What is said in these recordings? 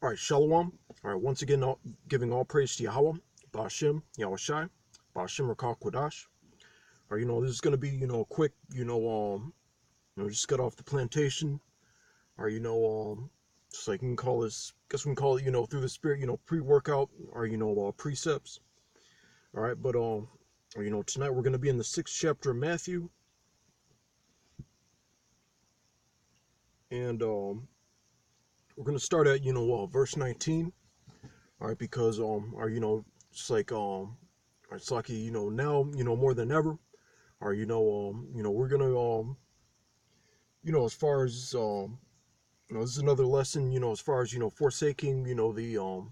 All right, Shalom. All right, once again, giving all praise to Yahweh, Ba'ashem, Yahushai, Ba'ashem Rakal Kodash. All right, this is going to be, a quick, just got off the plantation. Or, just like we can call this, guess we can call it, through the spirit, pre-workout, or, precepts. All right, but, tonight we're going to be in the 6th chapter of Matthew. And, we're going to start at, verse 19. All right, because, it's like, it's like, now, more than ever, or, we're going to, as far as, this is another lesson, as far as, forsaking, the, or,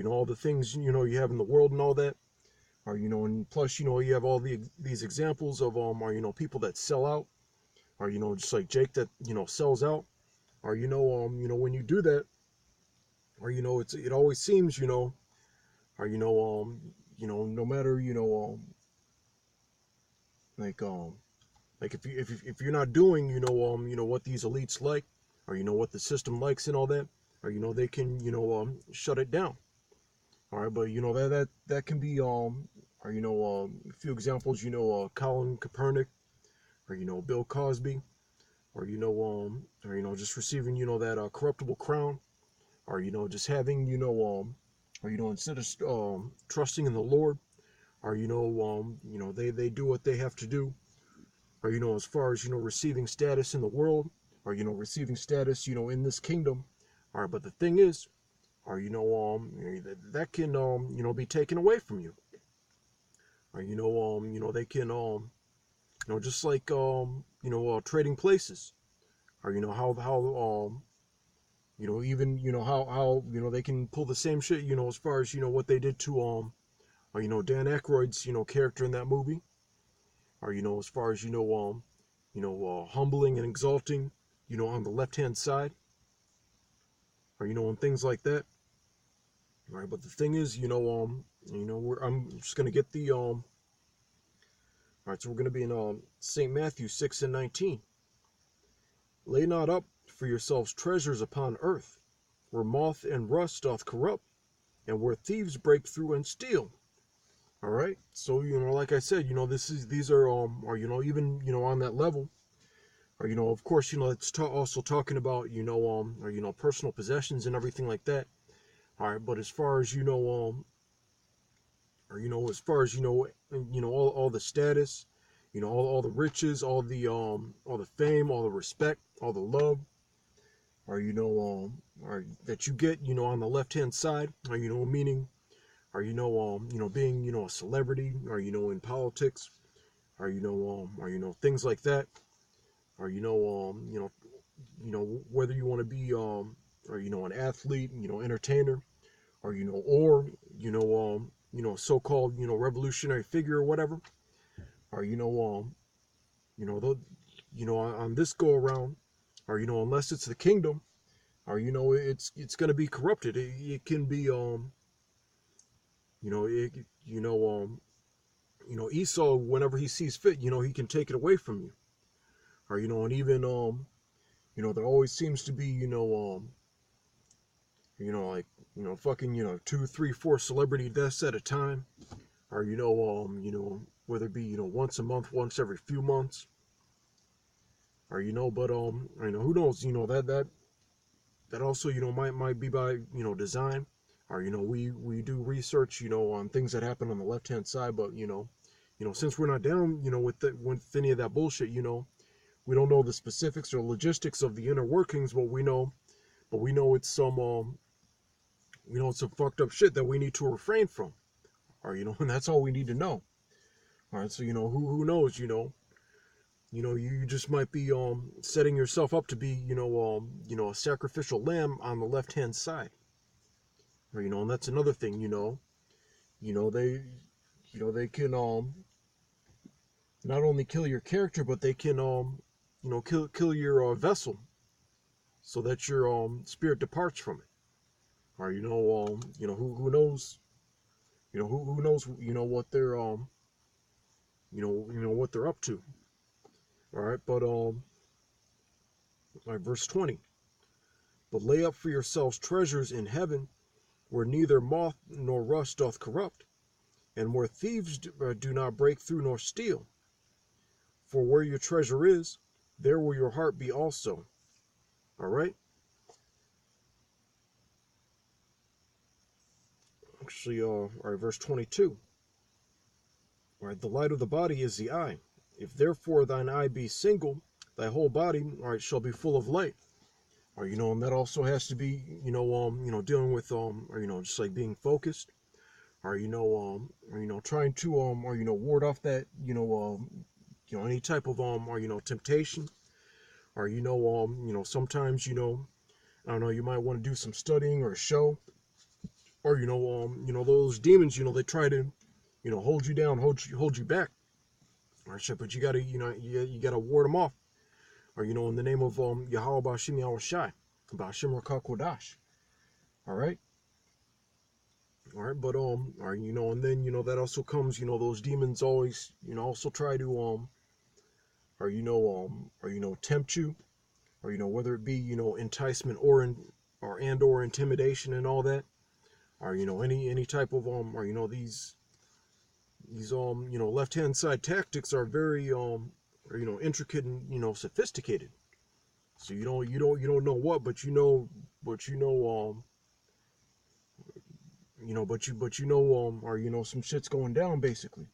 all the things, you have in the world and all that, or, and plus, you have all these examples of, or, people that sell out, or, just like Jake that, sells out, or, when you do that, or, it always seems, or, no matter, like, like if you're not doing, what these elites like, or, what the system likes and all that, or, they can, shut it down. All right, but, that can be, or, a few examples, Colin Kaepernick, or, Bill Cosby, or, or, just receiving, that corruptible crown, or, just having, or, instead of trusting in the Lord, or, they do what they have to do, or, as far as, receiving status in the world, or, receiving status, in this kingdom. All right, but the thing is, or, that can, be taken away from you. Or, they can, just like, trading places, or, how, even, how, they can pull the same shit, as far as, what they did to, or, Dan Aykroyd's, character in that movie, or, as far as, humbling and exalting, on the left-hand side, or, and things like that. All right, but the thing is, I'm just gonna get the all right, so we're gonna be in St. Matthew 6 and 19. Lay not up for yourselves treasures upon earth, where moth and rust doth corrupt, and where thieves break through and steal. All right, so like I said, these are or even on that level, or of course, it's also talking about or personal possessions and everything like that. All right, but as far as or as far as all the status, all the riches, all the fame, all the respect, all the love, or or that you get on the left hand side, or meaning, or being a celebrity, or in politics, or or things like that, or whether you want to be or an athlete, entertainer, or or so-called revolutionary figure or whatever, or the, on this go around, or unless it's the kingdom, or it's going to be corrupted. It can be it, Esau, whenever he sees fit, he can take it away from you, or and even there always seems to be like fucking 2, 3, 4 celebrity deaths at a time, or whether it be once a month, once every few months, or but who knows, that also might be by design, or we do research on things that happen on the left hand side, but since we're not down with any of that bullshit, we don't know the specifics or logistics of the inner workings, but we know it's some it's some fucked up shit that we need to refrain from, or and that's all we need to know. All right, so who knows, you just might be setting yourself up to be a sacrificial lamb on the left hand side, or and that's another thing, they they can not only kill your character, but they can kill your vessel, so that your spirit departs from it, or who knows, who knows what they're what they're up to. All right, but all right, verse 20. but lay up for yourselves treasures in heaven, where neither moth nor rust doth corrupt, and where thieves do not break through nor steal. For where your treasure is, there will your heart be also. All right? Actually, all right, verse 22. All right, the light of the body is the eye. If therefore thine eye be single, thy whole body, all right, shall be full of light. Or, and that also has to be, dealing with, just like being focused, or, trying to, ward off that, any type of, temptation, or, sometimes, I don't know, you might want to do some studying or show, or, those demons, they try to, hold you down, hold you back, or shit, but you gotta, you gotta ward them off. Or, in the name of Yahweh Bashim Yahweh Shai, Bashim Rakakodash. All right? All right, but, and then, that also comes, those demons always, also try to, tempt you, or, whether it be, enticement or intimidation and all that, or, any type of, these, left-hand side tactics are very, intricate and sophisticated. So you don't know what, but you know, or some shit's going down basically.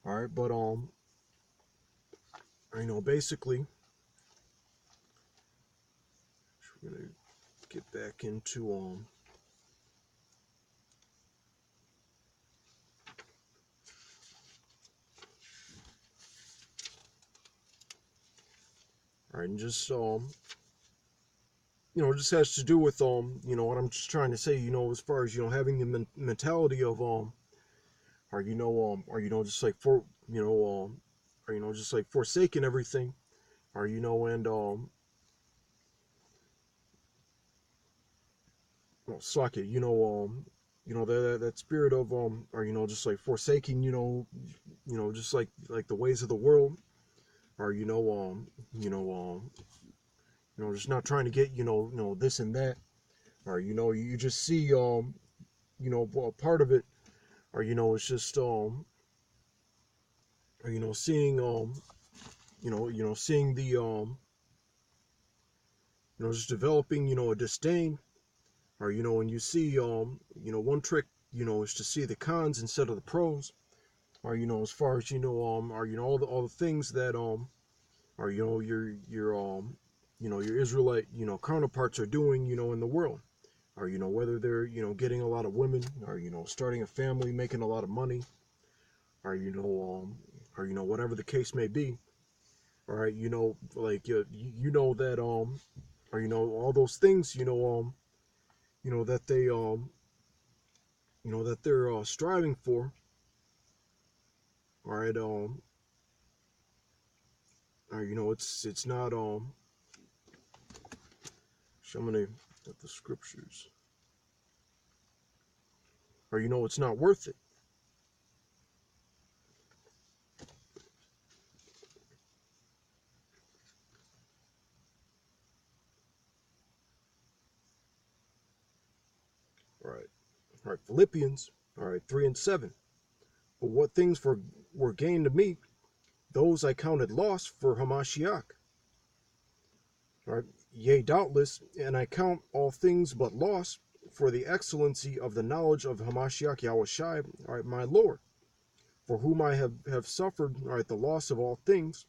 All right, but basically, we're gonna get back into all right, and just just has to do with what I'm just trying to say, as far as having the mentality of or just like just like forsaking everything, or and suck it, that spirit of or just like forsaking, just like the ways of the world, or just not trying to get this and that, or you just see part of it, or it's just or seeing seeing the just developing a disdain, or when you see one trick is to see the cons instead of the pros, or as far as or all the things that or your your Israelite counterparts are doing in the world, or whether they're getting a lot of women, or starting a family, making a lot of money, or or whatever the case may be. All right, like that or all those things that they that they're striving for. All right, or it's not so I'm gonna at the scriptures, or it's not worth it. All right, Philippians, all right, 3 and 7. But what things were gained to me, those I counted loss for Hamashiach. All right, yea, doubtless, and I count all things but loss for the excellency of the knowledge of Hamashiach Yahushai, all right, my Lord, for whom I have suffered, all right, the loss of all things,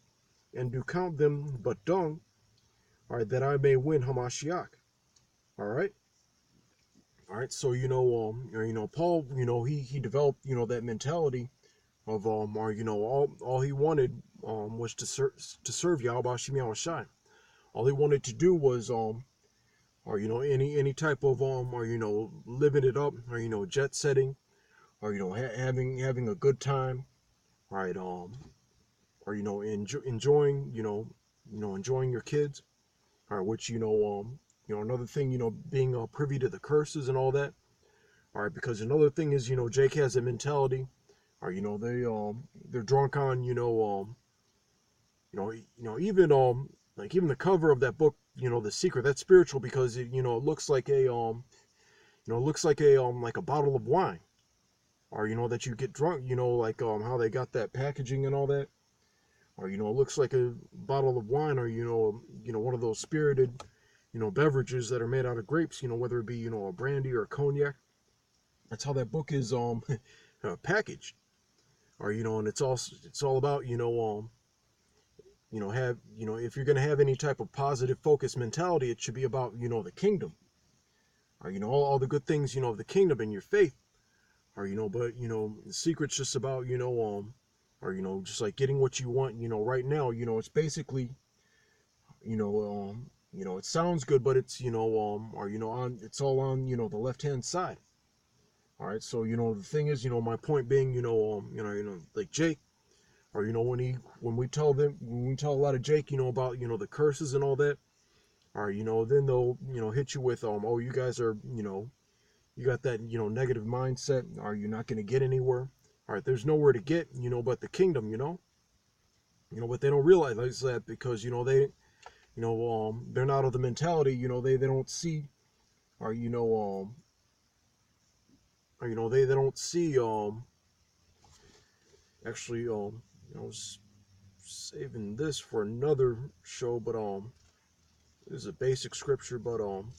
and do count them but dung, all right, that I may win Hamashiach. All right. All right, so Paul, he developed that mentality of or all he wanted was to serve Yahweh Shem Yahushai. All he wanted to do was or any type of or living it up, or jet setting, or having a good time, right? Or enjoying enjoying your kids, or which another thing, being privy to the curses and all that. All right, because another thing is, Jake has a mentality, or they're drunk on even like even the cover of that book, the secret. That's spiritual because it it looks like a it looks like a bottle of wine, or that you get drunk, like how they got that packaging and all that, or it looks like a bottle of wine, or one of those spirited beverages that are made out of grapes, whether it be a brandy or a cognac. That's how that book is packaged, or and it's all about have if you're going to have any type of positive focus mentality, it should be about the kingdom, or all the good things of the kingdom and your faith, or but the secret's just about or just like getting what you want right now. It's basically it sounds good, but it's or on it's all on the left hand side. All right, so the thing is, my point being, like Jake, or when we tell a lot of Jake, about the curses and all that, or then they'll hit you with oh, you guys are you got that negative mindset, or you're not going to get anywhere. All right, there's nowhere to get but the kingdom, but they don't realize that because they they're not of the mentality, they don't see, or or they don't see actually I was saving this for another show, but this is a basic scripture, but I'm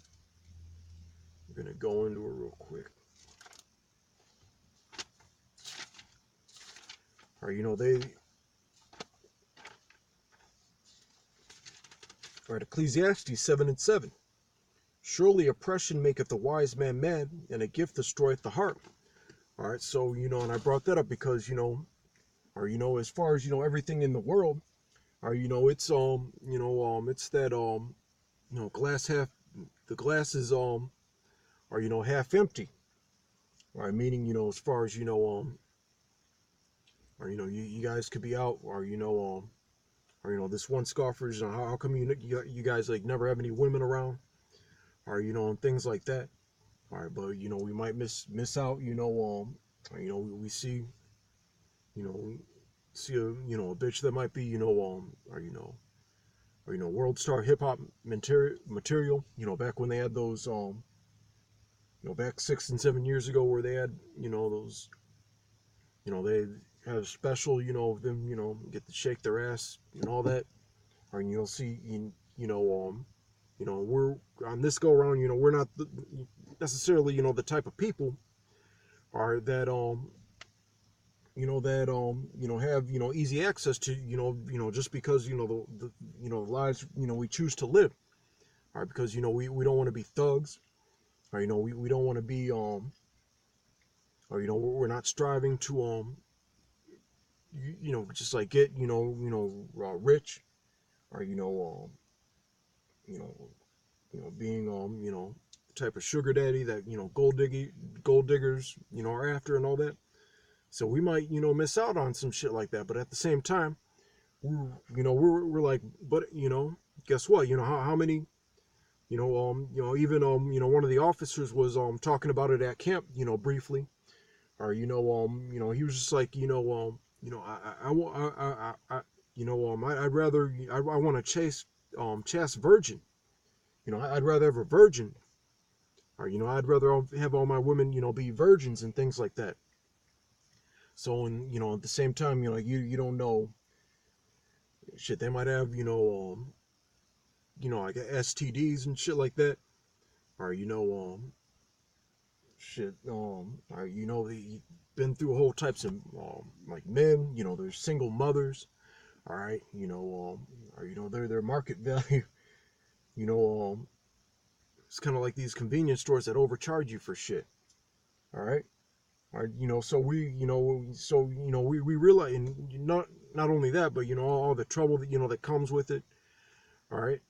gonna go into it real quick. Or they all right, Ecclesiastes 7:7. Surely oppression maketh the wise man mad, and a gift destroyeth the heart. All right, so and I brought that up because or as far as everything in the world, or it's it's that glass half, the glass is or half empty. All right, meaning as far as or you guys could be out, or or this one scoffers, how come you guys like never have any women around, or and things like that. All right, but we might miss out, we see see a bitch that might be or world star hip hop material, back when they had those back 6 and 7 years ago, where they had those they had a special of them get to shake their ass and all that, or you'll see we're on this go around, we're not necessarily the type of people are that have easy access to just because the lives we choose to live, all right, because we don't want to be thugs, or we don't want to be or we're not striving to just like get rich, or being the type of sugar daddy that gold diggers are after and all that. So we might miss out on some shit like that, but at the same time we're like, but guess what, how many even one of the officers was talking about it at camp briefly, or he was just like I'd rather I want to chase virgin, I'd rather have a virgin, or I'd rather have all my women be virgins and things like that. So, and at the same time, you don't know shit, they might have like STDs and shit like that, or shit or they've been through whole types of like men, there's single mothers, all right, or their market value, it's kind of like these convenience stores that overcharge you for shit, all right. So we realize, and not only that, but all the trouble that that comes with it, all right.